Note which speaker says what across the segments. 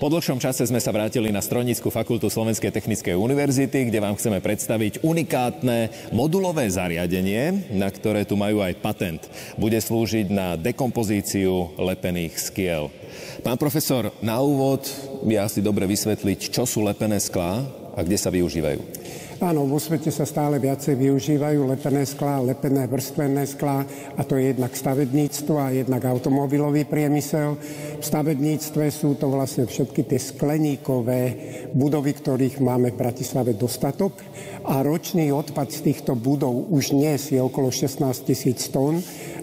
Speaker 1: Po dlhšom čase sme sa vrátili na Strojnícku fakultu Slovenskej technickej univerzity, kde vám chceme predstaviť unikátne modulové zariadenie, na ktoré tu majú aj patent. Bude slúžiť na dekompozíciu lepených skiel. Pán profesor, na úvod je asi dobre vysvetliť, čo sú lepené sklá a kde sa využívajú.
Speaker 2: Áno, vo svete sa stále viacej využívajú lepené sklá, lepené vrstvené sklá, a to je jednak stavebníctvo a jednak automobilový priemysel. V stavebníctve sú to vlastne všetky tie skleníkové budovy, ktorých máme v Bratislave dostatok, a ročný odpad z týchto budov už dnes je okolo 16 000 tón.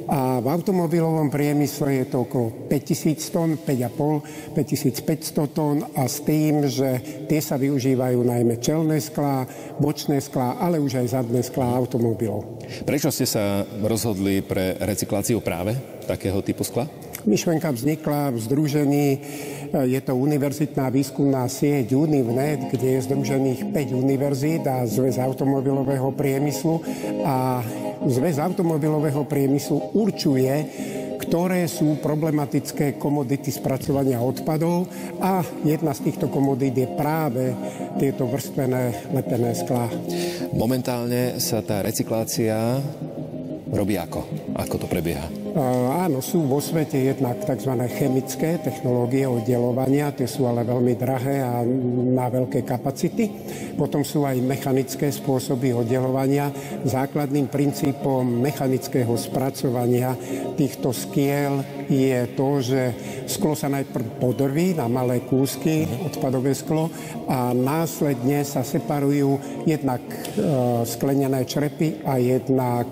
Speaker 2: A v automobilovom priemysle je to okolo 5000 tón, 5,5, 5500 tón, a s tým, že tie sa využívajú najmä čelné sklá, bočné sklá, ale už aj zadné sklá automobilov. Prečo ste sa rozhodli pre recykláciu práve takého typu skla? Myšlienka vznikla v združení, je to univerzitná výskumná sieť UNIVNET, kde je združených 5 univerzít a zväz automobilového priemyslu, a zväz automobilového priemyslu určuje, ktoré sú problematické komodity spracovania odpadov, a jedna z týchto komodít je práve tieto vrstvené lepené sklá. Momentálne sa tá recyklácia robí ako? Ako to prebieha? Áno, sú vo svete jednak tzv. Chemické technológie oddeľovania, tie sú ale veľmi drahé a na veľké kapacity. Potom sú aj mechanické spôsoby oddeľovania. Základným princípom mechanického spracovania týchto skiel je to, že sklo sa najprv podrví na malé kúsky, odpadové sklo, a následne sa separujú jednak sklenené črepy a jednak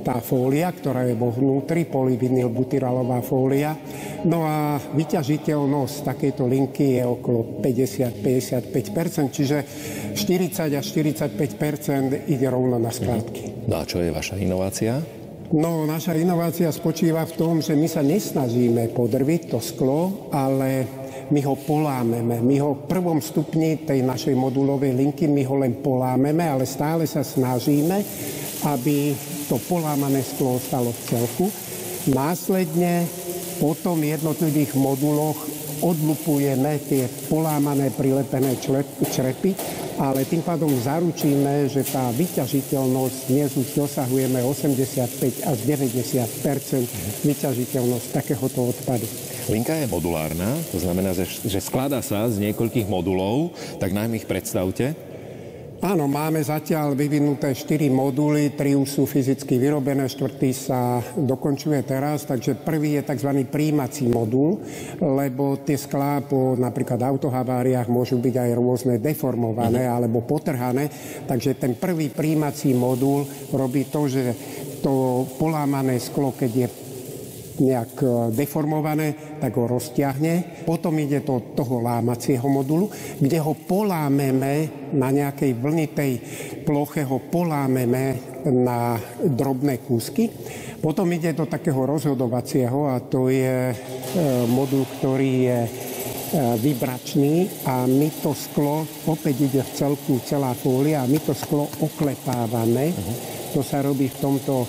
Speaker 2: tá fólia, ktorá je vo vnútri, polyvinylbutyralová fólia. No a vyťažiteľnosť takejto linky je okolo 50-55%, čiže 40 až 45% ide rovno na skládky. No a čo je vaša inovácia? No, naša inovácia spočíva v tom, že my sa nesnažíme podrviť to sklo, ale my ho polámeme. My ho v prvom stupni tej našej modulovej linky, my ho len polámeme, ale stále sa snažíme, aby to polámané sklo ostalo v celku. Následne po tom jednotlivých moduloch odlupujeme tie polámané prilepené črepy, ale tým pádom zaručíme, že tá vyťažiteľnosť, dnes už dosahujeme 85 až 90% vyťažiteľnosť takéhoto odpadu. Linka je modulárna, to znamená, že skladá sa z niekoľkých modulov, tak nám ich predstavte. Áno, máme zatiaľ vyvinuté 4 moduly, 3 už sú fyzicky vyrobené, 4. sa dokončuje teraz, takže prvý je tzv. Prijímací modul, lebo tie sklá po napríklad autohaváriách môžu byť aj rôzne deformované alebo potrhané, takže ten prvý prijímací modul robí to, že to polámané sklo, keď je nejak deformované, tak ho roztiahne. Potom ide do toho lámacieho modulu, kde ho polámeme na nejakej vlnitej ploche, ho polámeme na drobné kúsky. Potom ide do takého rozhodovacieho, a to je modul, ktorý je vibračný, a my to sklo, opäť ide v celku celá fólia, a my to sklo oklepávame. To sa robí v tomto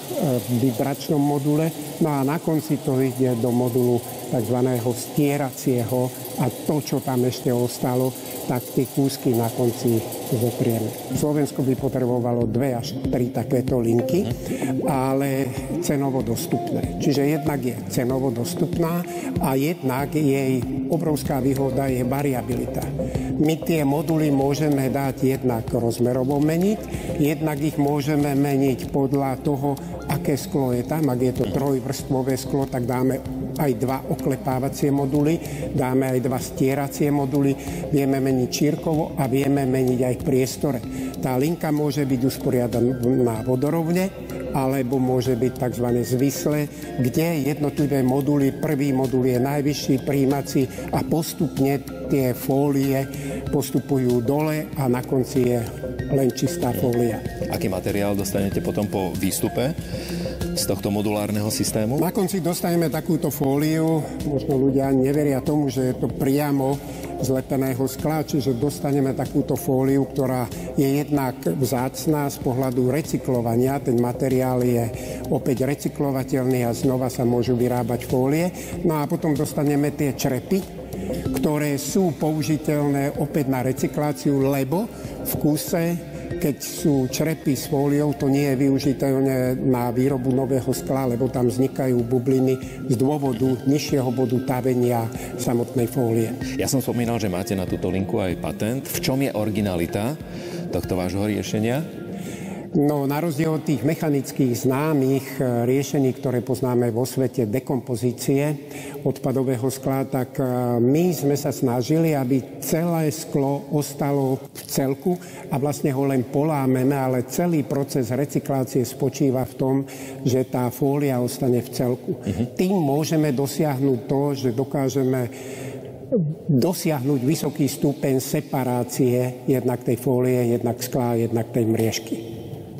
Speaker 2: vibračnom module. No a na konci to ide do modulu tzv. Stieracieho, a to, čo tam ešte ostalo, tak tie kúsky na konci zoprieme. Slovensko by potrebovalo 2 až 3 takéto linky, ale cenovo dostupné. Čiže jednak je cenovo dostupná a jednak jej obrovská výhoda je variabilita. My tie moduly môžeme dať jednak rozmerovo meniť, jednak ich môžeme meniť podľa toho, aké sklo je tam. Ak je to trojvrstvové sklo, tak dáme aj 2 oklepávacie moduly, dáme aj 2 stieracie moduly, vieme meniť čírkovo a vieme meniť aj v priestore. Tá linka môže byť usporiadaná vodorovne, alebo môže byť tzv. Zvislé, kde jednotlivé moduly, prvý modul je najvyšší prijímací a postupne tie fólie postupujú dole a na konci je len čistá fólia. Aký materiál dostanete potom po výstupe z tohto modulárneho systému? Na konci dostaneme takúto fóliu. Možno ľudia neveria tomu, že je to priamo z lepeného skla, čiže dostaneme takúto fóliu, ktorá je jednak vzácna z pohľadu recyklovania. Ten materiál je opäť recyklovateľný a znova sa môžu vyrábať fólie. No a potom dostaneme tie črepy, ktoré sú použiteľné opäť na recykláciu, lebo v kuse, keď sú črepy s fóliou, to nie je využiteľné na výrobu nového skla, lebo tam vznikajú bubliny z dôvodu nižšieho bodu tavenia samotnej fólie.
Speaker 1: Ja som spomínal, že máte na túto linku aj patent. V čom je originalita tohto vášho riešenia?
Speaker 2: No, na rozdiel od tých mechanických známych riešení, ktoré poznáme vo svete dekompozície odpadového skla, tak my sme sa snažili, aby celé sklo ostalo v celku a vlastne ho len polámeme, ale celý proces recyklácie spočíva v tom, že tá fólia ostane v celku. Tým môžeme dosiahnuť to, že dokážeme dosiahnuť vysoký stupeň separácie jednak tej fólie, jednak skla, jednak tej mriežky.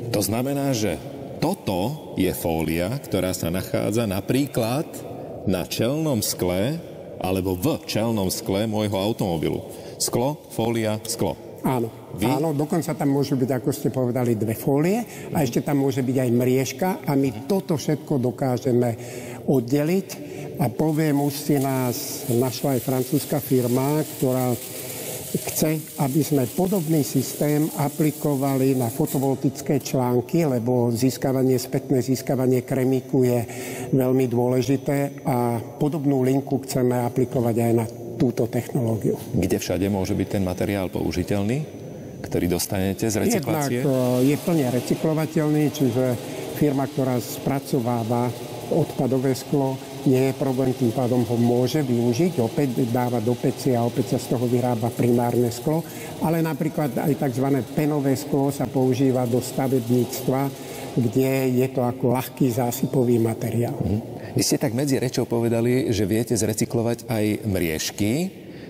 Speaker 1: To znamená, že toto je fólia, ktorá sa nachádza napríklad na čelnom skle alebo v čelnom skle môjho automobilu. Sklo, fólia, sklo.
Speaker 2: Áno, áno, dokonca tam môžu byť, ako ste povedali, 2 fólie a ešte tam môže byť aj mriežka a my toto všetko dokážeme oddeliť a poviem, už si nás našla aj francúzska firma, ktorá chce, aby sme podobný systém aplikovali na fotovoltické články, lebo spätné získavanie kremíku je veľmi dôležité a podobnú linku chceme aplikovať aj na túto technológiu.
Speaker 1: Kde všade môže byť ten materiál použiteľný, ktorý dostanete z recyklácie?
Speaker 2: Jednak je plne recyklovateľný, čiže firma, ktorá spracováva odpadové sklo, nie je problém, tým pádom ho môže využiť, opäť dáva do peci a opäť sa z toho vyrába primárne sklo, ale napríklad aj tzv. Penové sklo sa používa do stavebníctva, kde je to ako ľahký zásypový materiál.
Speaker 1: Vy ste tak medzi rečou povedali, že viete zrecyklovať aj mriežky.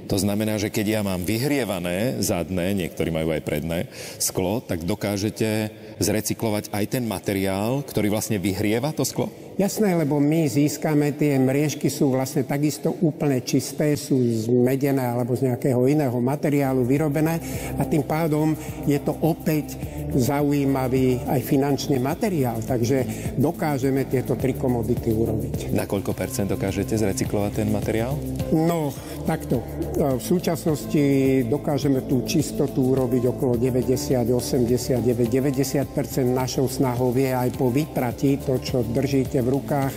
Speaker 1: To znamená, že keď ja mám vyhrievané zadné, niektorí majú aj predné sklo, tak dokážete zrecyklovať aj ten materiál, ktorý vlastne vyhrieva to sklo?
Speaker 2: Jasné, lebo my získame, tie mriežky sú vlastne takisto úplne čisté, sú z medené alebo z nejakého iného materiálu vyrobené a tým pádom je to opäť zaujímavý aj finančný materiál, takže dokážeme tieto 3 komodity urobiť.
Speaker 1: Na koľko percent dokážete zrecyklovať ten materiál?
Speaker 2: No, takto. V súčasnosti dokážeme tú čistotu urobiť okolo 90, 89, 90%. Našou snahou je aj po vyprati, to, čo držíte v rukách,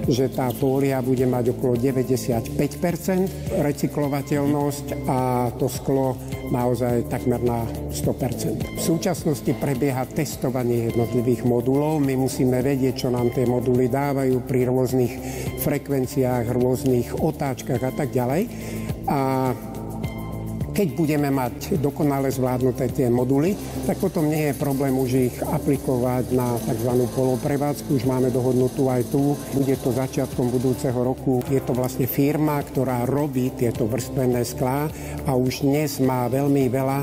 Speaker 2: že tá fólia bude mať okolo 95% recyklovateľnosť a to sklo naozaj takmer na 100%. V súčasnosti prebieha testovanie jednotlivých modulov. My musíme vedieť, čo nám tie moduly dávajú pri rôznych frekvenciách, rôznych otáčkach a tak ďalej. A keď budeme mať dokonale zvládnuté tie moduly, tak potom nie je problém už ich aplikovať na tzv. Poloprevádzku. Už máme dohodnutú aj tu. Bude to začiatkom budúceho roku. Je to vlastne firma, ktorá robí tieto vrstvené sklá a už dnes má veľmi veľa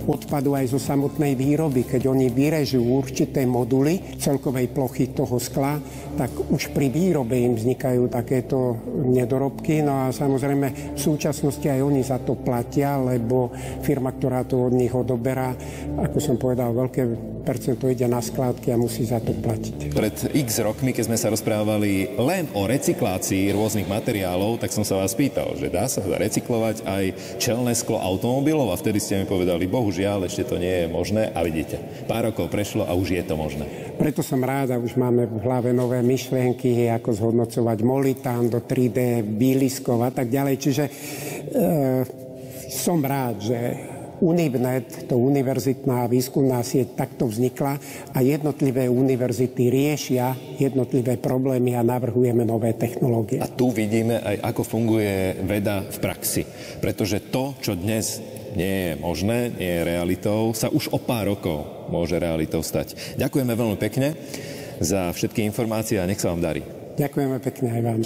Speaker 2: odpadu aj zo samotnej výroby. Keď oni vyrežú určité moduly celkovej plochy toho skla, tak už pri výrobe im vznikajú takéto nedorobky. No a samozrejme v súčasnosti aj oni za to platia, lebo firma, ktorá to od nich odoberá, ako som povedal, veľké percento ide na skládky a musí za to platiť.
Speaker 1: Pred x rokmi, keď sme sa rozprávali len o recyklácii rôznych materiálov, tak som sa vás pýtal, že dá sa recyklovať aj čelné sklo automobilov a vtedy ste mi povedali, bohužiaľ, ešte to nie je možné a vidíte, pár rokov prešlo a už je to možné.
Speaker 2: Preto som rád a už máme v hlave nové myšlienky, ako zhodnocovať molitán do 3D, bíliskov a tak ďalej. Čiže som rád, že Univnet, to univerzitná výskumná sieť, takto vznikla a jednotlivé univerzity riešia jednotlivé problémy a navrhujeme nové technológie.
Speaker 1: A tu vidíme aj, ako funguje veda v praxi. Pretože to, čo dnes nie je možné, nie je realitou, sa už o pár rokov môže realitou stať. Ďakujeme veľmi pekne za všetky informácie a nech sa vám darí.
Speaker 2: Ďakujeme pekne aj vám.